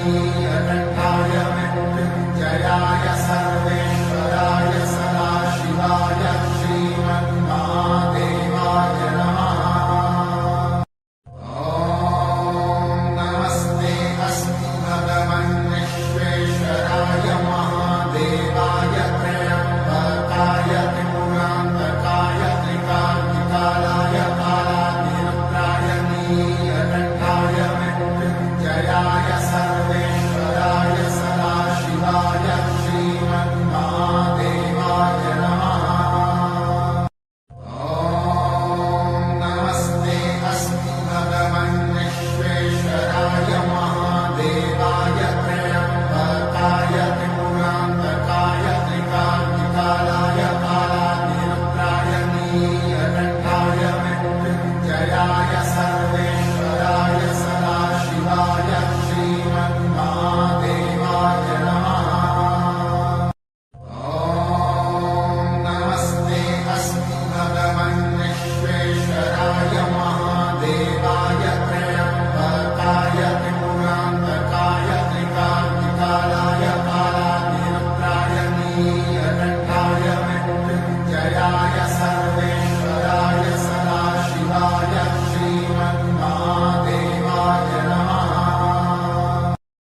नीलकण्ठाय मृत्युञ्जयाय सर्वेश्वराय सदाशिवाय श्रीमन्महादेवाय नमः। ॐ नमस्ते अस्ति भगवन् विश्वेश्वराय महादेवाय त्र्यम्बकाय त्रिपुरान्तकाय त्रिकाग्निकालाय कालाग्निरुद्राय नीलकण्ठाय मृत्युञ्जयाय सर्वेश्वराय सदाशिवाय श्रीमन्महादेवाय नमः। ॐ नमस्ते अस्ति भगवन् विश्वेश्वराय महादेवाय त्र्यम्बकाय त्रिपुरान्तकाय त्रिकाग्निकालाय कालाग्निरुद्राय नीलकण्ठाय मृत्युञ्जयाय सर्वेश्वराय सदाशिवाय श्रीमन्महादेवाय नमः। ॐ नमस्ते अस्ति भगवन् विश्वेश्वराय महादेवाय त्र्यम्बकाय त्रिपुरान्तकाय त्रिकाग्निकालाय कालाग्निरुद्राय नीलकण्ठाय मृत्युञ्जयाय